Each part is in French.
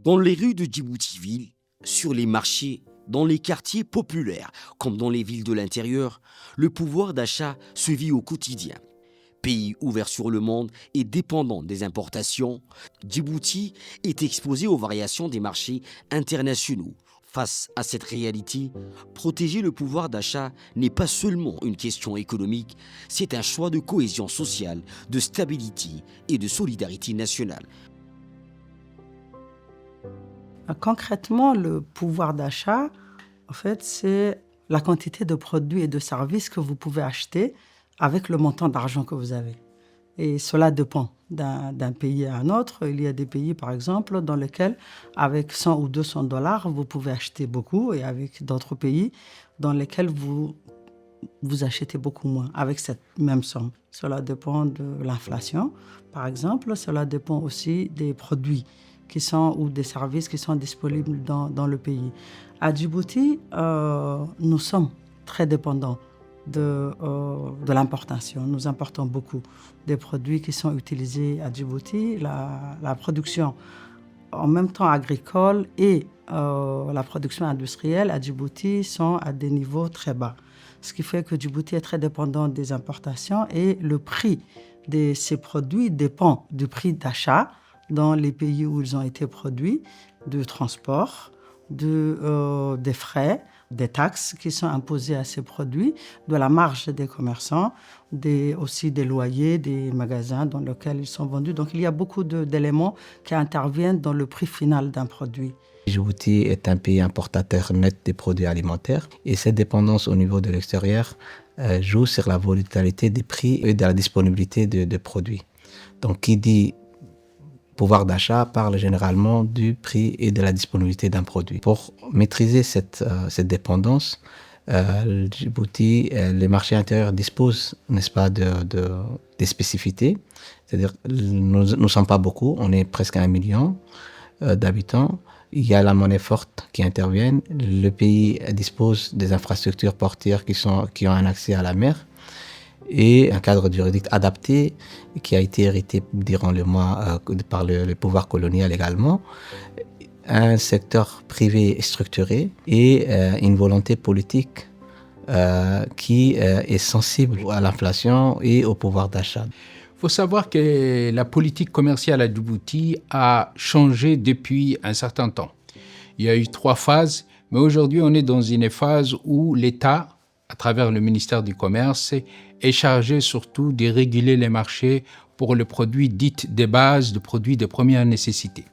Dans les rues de Djibouti-Ville, sur les marchés, dans les quartiers populaires, comme dans les villes de l'intérieur, le pouvoir d'achat se vit au quotidien. Pays ouvert sur le monde et dépendant des importations, Djibouti est exposé aux variations des marchés internationaux. Face à cette réalité, protéger le pouvoir d'achat n'est pas seulement une question économique, c'est un choix de cohésion sociale, de stabilité et de solidarité nationale. Concrètement, le pouvoir d'achat, en fait, c'est la quantité de produits et de services que vous pouvez acheter avec le montant d'argent que vous avez. Et cela dépend d'un pays à un autre. Il y a des pays, par exemple, dans lesquels, avec 100 ou 200 dollars, vous pouvez acheter beaucoup, et avec d'autres pays dans lesquels vous achetez beaucoup moins avec cette même somme. Cela dépend de l'inflation, par exemple. Cela dépend aussi des produits ou des services qui sont disponibles dans le pays. À Djibouti, nous sommes très dépendants de l'importation. Nous importons beaucoup des produits qui sont utilisés à Djibouti. La production en même temps agricole et la production industrielle à Djibouti sont à des niveaux très bas. Ce qui fait que Djibouti est très dépendant des importations, et le prix de ces produits dépend du prix d'achat dans les pays où ils ont été produits, du transport, des frais, des taxes qui sont imposées à ces produits, de la marge des commerçants, aussi des loyers des magasins dans lesquels ils sont vendus. Donc il y a beaucoup d'éléments qui interviennent dans le prix final d'un produit. Djibouti est un pays importateur net des produits alimentaires, et cette dépendance au niveau de l'extérieur joue sur la volatilité des prix et de la disponibilité de produits. Donc qui dit pouvoir d'achat parle généralement du prix et de la disponibilité d'un produit. Pour maîtriser cette dépendance, Djibouti, les marchés intérieurs disposent, n'est-ce pas, des spécificités. C'est-à-dire, nous ne sommes pas beaucoup, on est presque 1 million d'habitants. Il y a la monnaie forte qui intervient. Le pays dispose des infrastructures portuaires qui ont un accès à la mer, et un cadre juridique adapté qui a été hérité durant le mois par le pouvoir colonial également, un secteur privé structuré et une volonté politique qui est sensible à l'inflation et au pouvoir d'achat. Il faut savoir que la politique commerciale à Djibouti a changé depuis un certain temps. Il y a eu 3 phases, mais aujourd'hui on est dans une phase où l'État, à travers le ministère du Commerce, est chargé surtout de réguler les marchés pour les produits dits de base, de produits de première nécessité.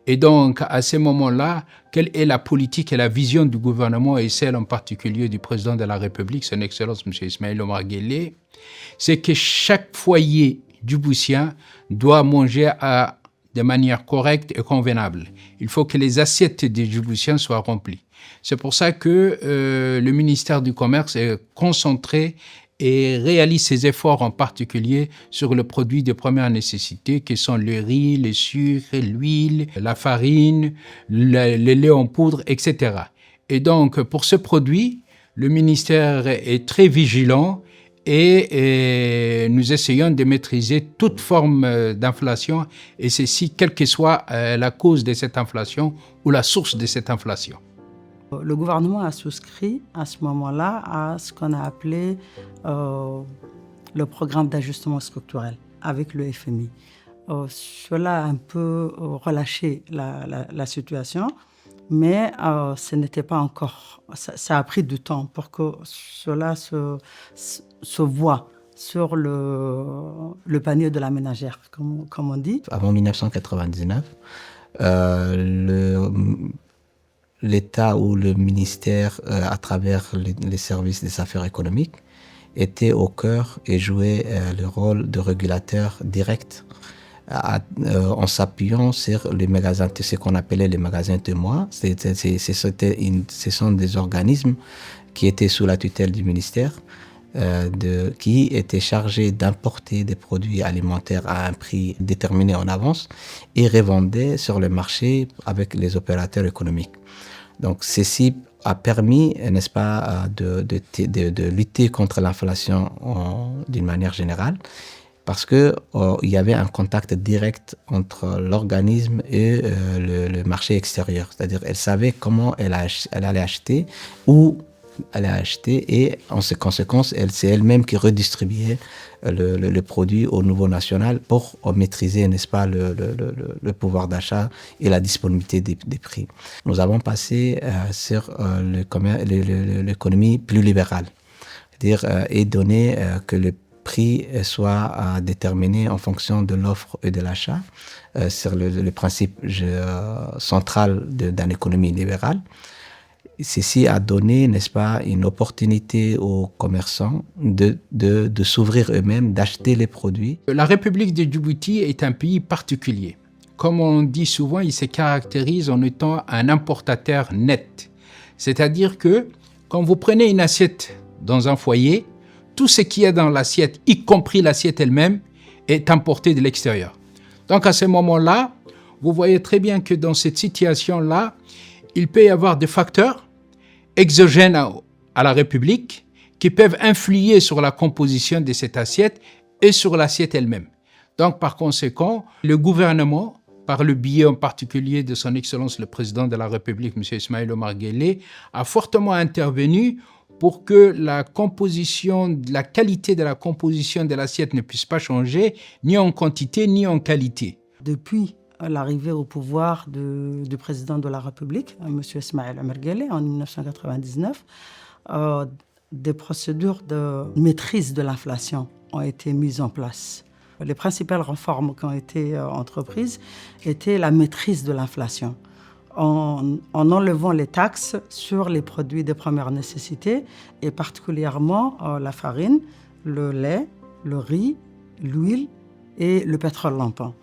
Et donc, à ce moment-là, quelle est la politique et la vision du gouvernement, et celle en particulier du président de la République, son Excellence M. Ismaël Omar Guelleh, c'est que chaque foyer djiboutien doit manger de manière correcte et convenable. Il faut que les assiettes des Djiboutiens soient remplies. C'est pour ça que le ministère du Commerce est concentré et réalise ses efforts en particulier sur les produits de première nécessité qui sont le riz, le sucre, l'huile, la farine, le lait en poudre, etc. Et donc, pour ce produit, le ministère est très vigilant et nous essayons de maîtriser toute forme d'inflation, et ceci, quelle que soit la cause de cette inflation ou la source de cette inflation. Le gouvernement a souscrit à ce moment-là à ce qu'on a appelé le programme d'ajustement structurel avec le FMI. Cela a un peu relâché la situation, mais ce n'était pas encore... Ça a pris du temps pour que cela se voit sur le panier de la ménagère, comme on dit. Avant 1999, l'État ou le ministère, à travers les services des affaires économiques, était au cœur et jouait le rôle de régulateur direct en s'appuyant sur les magasins, ce qu'on appelait les magasins témoins. Ce sont des organismes qui étaient sous la tutelle du ministère, qui étaient chargés d'importer des produits alimentaires à un prix déterminé en avance et revendaient sur le marché avec les opérateurs économiques. Donc ceci a permis, n'est-ce pas, de lutter contre l'inflation d'une manière générale, parce que il y avait un contact direct entre l'organisme et le marché extérieur. C'est-à-dire, elle savait comment elle allait acheter, où elle allait acheter, et en conséquence, c'est elle-même qui redistribuait le produit au niveau national pour maîtriser, n'est-ce pas, le pouvoir d'achat et la disponibilité des prix. Nous avons passé sur l'économie plus libérale, c'est-à-dire et donné que le prix soit déterminé en fonction de l'offre et de l'achat, sur le principe central d'une économie libérale. Ceci a donné, n'est-ce pas, une opportunité aux commerçants de s'ouvrir eux-mêmes, d'acheter les produits. La République de Djibouti est un pays particulier. Comme on dit souvent, il se caractérise en étant un importateur net. C'est-à-dire que quand vous prenez une assiette dans un foyer, tout ce qu'il y a dans l'assiette, y compris l'assiette elle-même, est importé de l'extérieur. Donc à ce moment-là, vous voyez très bien que dans cette situation-là, il peut y avoir des facteurs exogènes à la République qui peuvent influer sur la composition de cette assiette et sur l'assiette elle-même. Donc, par conséquent, le gouvernement, par le biais en particulier de son Excellence le Président de la République, M. Ismaël Omar Guelleh, a fortement intervenu pour que la qualité de la composition de l'assiette ne puisse pas changer, ni en quantité, ni en qualité. Depuis l'arrivée au pouvoir du président de la République, M. Ismaël Omar Guelleh, en 1999, des procédures de maîtrise de l'inflation ont été mises en place. Les principales réformes qui ont été entreprises étaient la maîtrise de l'inflation, en enlevant les taxes sur les produits de première nécessité, et particulièrement la farine, le lait, le riz, l'huile et le pétrole lampant.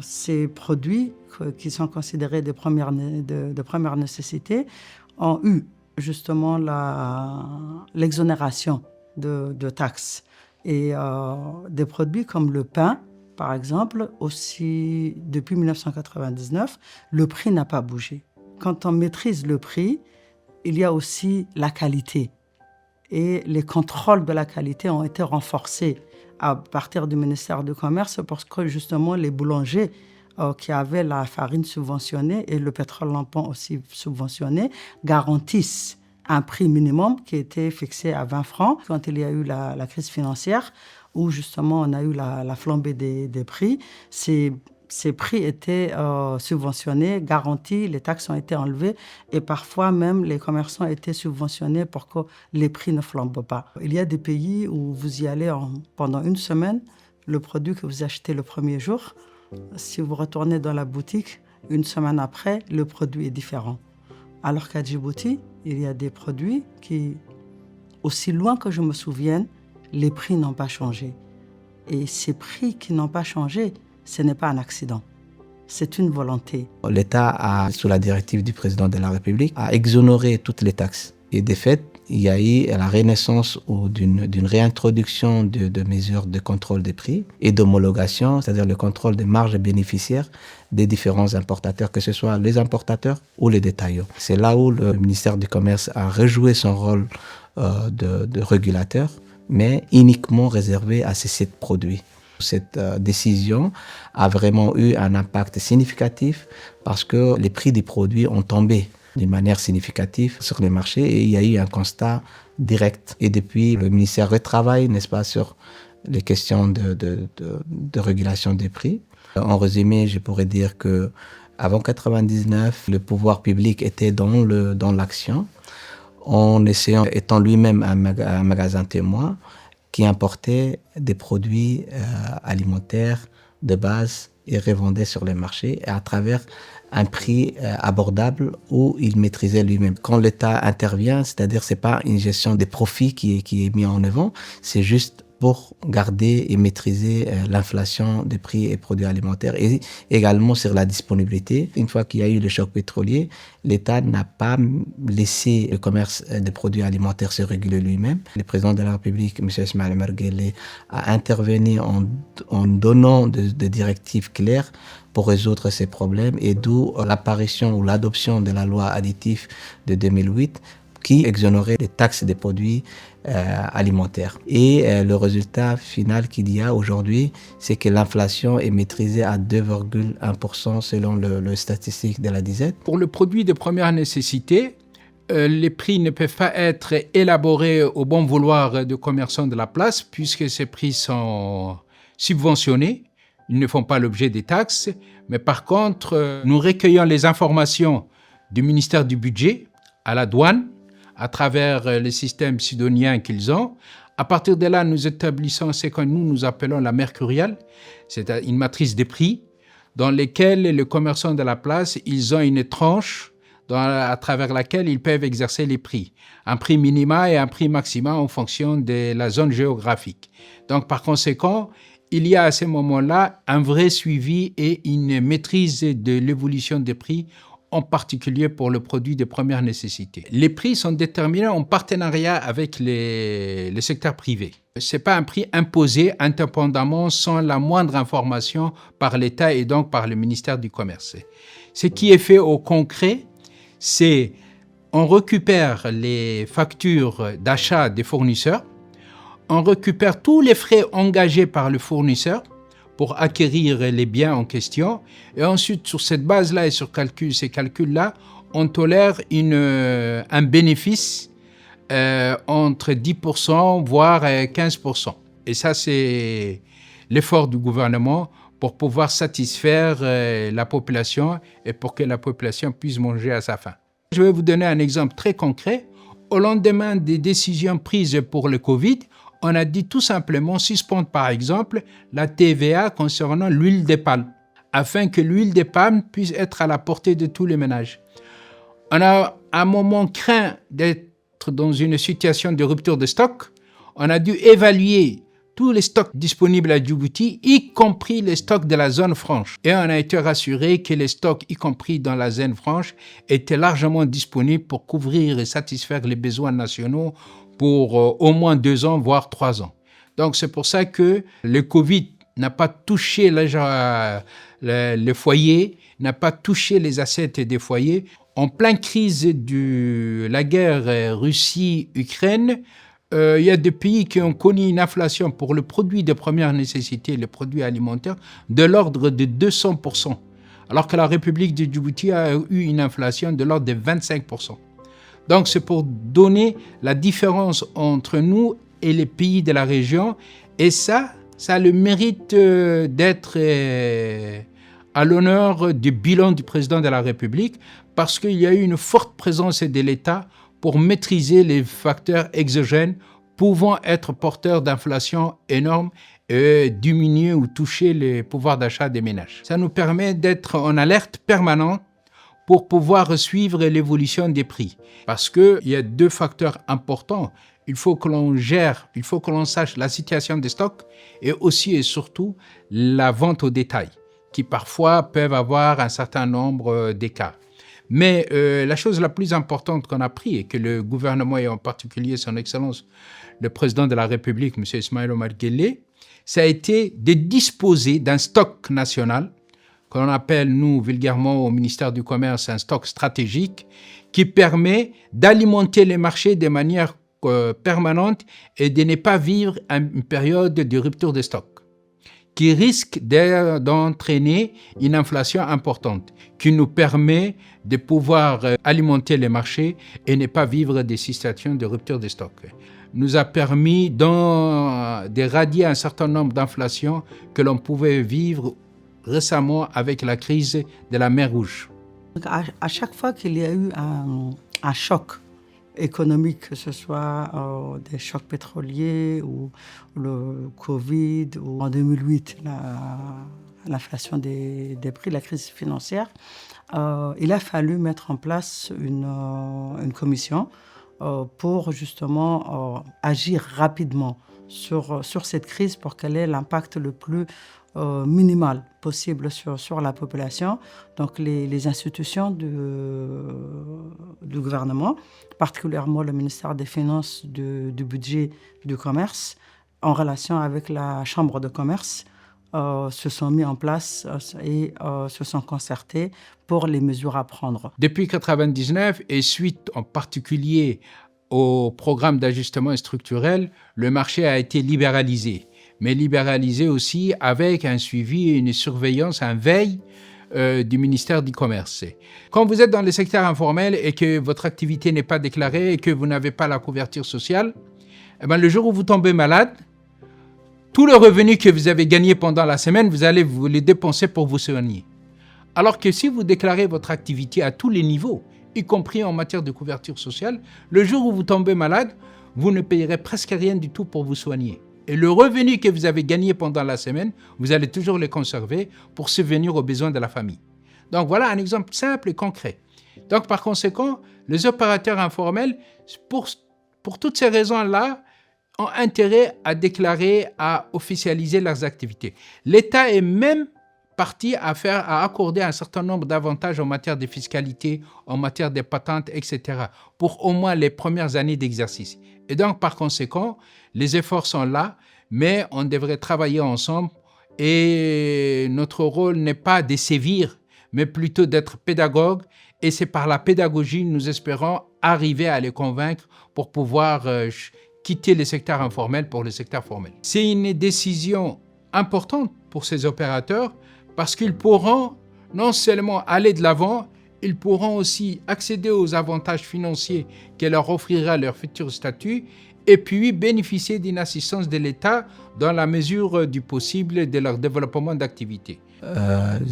Ces produits qui sont considérés de première nécessité ont eu justement l'exonération de taxes. Et des produits comme le pain, par exemple, aussi depuis 1999, le prix n'a pas bougé. Quand on maîtrise le prix, il y a aussi la qualité. Et les contrôles de la qualité ont été renforcés à partir du ministère du Commerce, parce que justement les boulangers qui avaient la farine subventionnée et le pétrole lampant aussi subventionné garantissent un prix minimum qui était fixé à 20 francs. Quand il y a eu la crise financière, où justement on a eu la flambée des prix, ces prix étaient subventionnés, garantis, les taxes ont été enlevées, et parfois même les commerçants étaient subventionnés pour que les prix ne flambent pas. Il y a des pays où vous y allez pendant une semaine, le produit que vous achetez le premier jour, si vous retournez dans la boutique, une semaine après, le produit est différent. Alors qu'à Djibouti, il y a des produits qui, aussi loin que je me souvienne, les prix n'ont pas changé. Et ces prix qui n'ont pas changé, ce n'est pas un accident, c'est une volonté. L'État, sous la directive du président de la République, a exonéré toutes les taxes. Et de fait, il y a eu la renaissance d'une réintroduction de mesures de contrôle des prix et d'homologation, c'est-à-dire le contrôle des marges bénéficiaires des différents importateurs, que ce soit les importateurs ou les détaillants. C'est là où le ministère du Commerce a rejoué son rôle de régulateur, mais uniquement réservé à ces 7 produits. Cette décision a vraiment eu un impact significatif parce que les prix des produits ont tombé d'une manière significative sur les marchés, et il y a eu un constat direct. Et depuis, le ministère retravaille, n'est-ce pas, sur les questions de régulation des prix. En résumé, je pourrais dire que avant 1999, le pouvoir public était dans l'action, en essayant, étant lui-même un magasin témoin, qui importait des produits alimentaires de base et revendait sur les marchés à travers un prix abordable où il maîtrisait lui-même. Quand l'État intervient, c'est-à-dire c'est pas une gestion des profits qui est mis en avant, c'est juste pour garder et maîtriser l'inflation des prix et produits alimentaires et également sur la disponibilité. Une fois qu'il y a eu le choc pétrolier, l'État n'a pas laissé le commerce des produits alimentaires se réguler lui-même. Le président de la République, M. Ismaël Omar Guelleh, a intervenu en donnant des directives claires pour résoudre ces problèmes et d'où l'apparition ou l'adoption de la loi additive de 2008 qui exonérait les taxes des produits alimentaires. Et le résultat final qu'il y a aujourd'hui, c'est que l'inflation est maîtrisée à 2,1% selon le statistique de la disette. Pour le produit de première nécessité, les prix ne peuvent pas être élaborés au bon vouloir de commerçants de la place puisque ces prix sont subventionnés. Ils ne font pas l'objet des taxes. Mais par contre, nous recueillons les informations du ministère du Budget à la douane à travers les systèmes sidoniens qu'ils ont. À partir de là, nous établissons ce que nous appelons la mercuriale, c'est une matrice des prix dans lesquels les commerçants de la place, ils ont une tranche à travers laquelle ils peuvent exercer les prix. Un prix minima et un prix maxima en fonction de la zone géographique. Donc, par conséquent, il y a à ce moment-là un vrai suivi et une maîtrise de l'évolution des prix, en particulier pour le produit de première nécessité. Les prix sont déterminés en partenariat avec le secteur privé. Ce n'est pas un prix imposé indépendamment sans la moindre information par l'État et donc par le ministère du Commerce. Ce qui est fait au concret, c'est on récupère les factures d'achat des fournisseurs, on récupère tous les frais engagés par le fournisseur pour acquérir les biens en question. Et ensuite, sur cette base-là et sur ces calculs-là, on tolère un bénéfice entre 10% voire 15%. Et ça, c'est l'effort du gouvernement pour pouvoir satisfaire la population et pour que la population puisse manger à sa faim. Je vais vous donner un exemple très concret. Au lendemain des décisions prises pour le Covid, on a dit tout simplement suspendre par exemple la TVA concernant l'huile de palme, afin que l'huile de palme puisse être à la portée de tous les ménages. On a à un moment craint d'être dans une situation de rupture de stock. On a dû évaluer tous les stocks disponibles à Djibouti, y compris les stocks de la zone franche. Et on a été rassuré que les stocks, y compris dans la zone franche, étaient largement disponibles pour couvrir et satisfaire les besoins nationaux pour au moins 2 ans, voire 3 ans. Donc, c'est pour ça que le Covid n'a pas touché le foyer, n'a pas touché les assiettes des foyers. En pleine crise de la guerre Russie-Ukraine, il y a des pays qui ont connu une inflation pour le produit de première nécessité, le produit alimentaire, de l'ordre de 200%, alors que la République de Djibouti a eu une inflation de l'ordre de 25%. Donc, c'est pour donner la différence entre nous et les pays de la région. Et ça a le mérite d'être à l'honneur du bilan du président de la République parce qu'il y a eu une forte présence de l'État pour maîtriser les facteurs exogènes pouvant être porteurs d'inflation énorme et diminuer ou toucher le pouvoir d'achat des ménages. Ça nous permet d'être en alerte permanente pour pouvoir suivre l'évolution des prix. Parce qu'il y a 2 facteurs importants. Il faut que l'on gère, il faut que l'on sache la situation des stocks et aussi et surtout la vente au détail, qui parfois peuvent avoir un certain nombre d'écarts. Mais la chose la plus importante qu'on a pris et que le gouvernement et en particulier son Excellence, le président de la République, M. Ismaël Omar Guelleh, ça a été de disposer d'un stock national qu'on appelle, nous, vulgairement, au ministère du Commerce, un stock stratégique qui permet d'alimenter les marchés de manière permanente et de ne pas vivre une période de rupture de stock qui risque d'entraîner une inflation importante, qui nous permet de pouvoir alimenter les marchés et ne pas vivre des situations de rupture de stock. Nous a permis d'éradier un certain nombre d'inflations que l'on pouvait vivre récemment avec la crise de la mer Rouge. À chaque fois qu'il y a eu un choc économique, que ce soit des chocs pétroliers ou le Covid ou en 2008, l'inflation des prix, la crise financière, il a fallu mettre en place une commission pour justement agir rapidement sur cette crise pour qu'elle ait l'impact le plus minimal possible sur la population. Donc les institutions du gouvernement, particulièrement le ministère des Finances, du Budget, du Commerce, en relation avec la Chambre de commerce, se sont mis en place et se sont concertés pour les mesures à prendre. Depuis 1999 et suite en particulier au programme d'ajustement structurel, le marché a été libéralisé, mais libéralisé aussi avec un suivi, une surveillance, un veille du ministère du Commerce. Quand vous êtes dans le secteur informel et que votre activité n'est pas déclarée et que vous n'avez pas la couverture sociale, eh bien, le jour où vous tombez malade, tout le revenu que vous avez gagné pendant la semaine, vous allez vous les dépenser pour vous soigner. Alors que si vous déclarez votre activité à tous les niveaux, y compris en matière de couverture sociale, le jour où vous tombez malade, vous ne payerez presque rien du tout pour vous soigner. Et le revenu que vous avez gagné pendant la semaine, vous allez toujours le conserver pour subvenir aux besoins de la famille. Donc voilà un exemple simple et concret. Donc par conséquent, les opérateurs informels, pour toutes ces raisons-là, ont intérêt à déclarer, à officialiser leurs activités. L'État est même parti à accorder un certain nombre d'avantages en matière de fiscalité, en matière de patentes, etc., pour au moins les premières années d'exercice. Et donc, par conséquent, les efforts sont là, mais on devrait travailler ensemble et notre rôle n'est pas de sévir, mais plutôt d'être pédagogue. Et c'est par la pédagogie, nous espérons arriver à les convaincre pour pouvoir quitter le secteur informel pour le secteur formel. C'est une décision importante pour ces opérateurs parce qu'ils pourront non seulement aller de l'avant, ils pourront aussi accéder aux avantages financiers que leur offrira leur futur statut et puis bénéficier d'une assistance de l'État dans la mesure du possible de leur développement d'activité.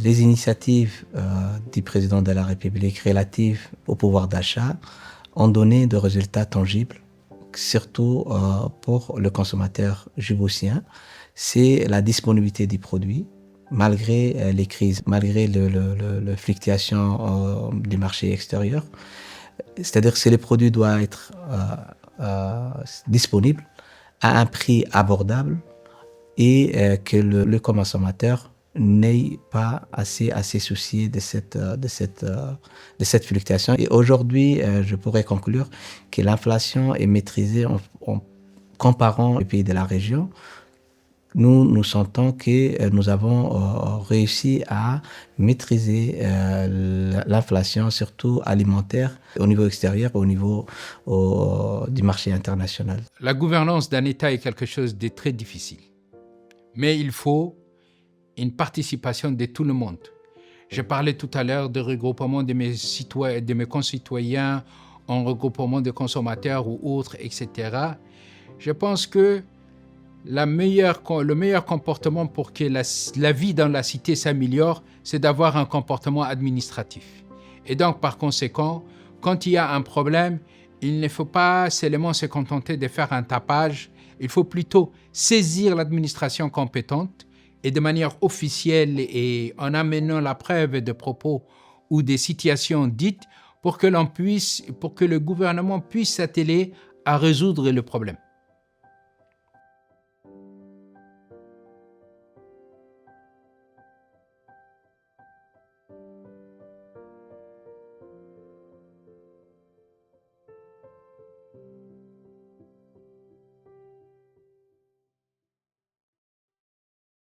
Les initiatives du président de la République relatives au pouvoir d'achat ont donné de résultats tangibles, surtout pour le consommateur djiboutien. C'est la disponibilité des produits, malgré les crises, malgré la fluctuation du marché extérieur. C'est-à-dire que les produits doivent être disponibles à un prix abordable et que le consommateur n'ait pas assez soucié de cette fluctuation. Et aujourd'hui, je pourrais conclure que l'inflation est maîtrisée en comparant les pays de la région. Nous sentons que nous avons réussi à maîtriser l'inflation, surtout alimentaire, au niveau extérieur, au niveau du marché international. La gouvernance d'un État est quelque chose de très difficile. Mais il faut une participation de tout le monde. Je parlais tout à l'heure de regroupement de mes concitoyens en regroupement de consommateurs ou autres, etc. Je pense que le meilleur comportement pour que la vie dans la cité s'améliore, c'est d'avoir un comportement administratif. Et donc, par conséquent, quand il y a un problème, il ne faut pas seulement se contenter de faire un tapage, il faut plutôt saisir l'administration compétente et de manière officielle et en amenant la preuve de propos ou des situations dites pour que le gouvernement puisse s'atteler à résoudre le problème.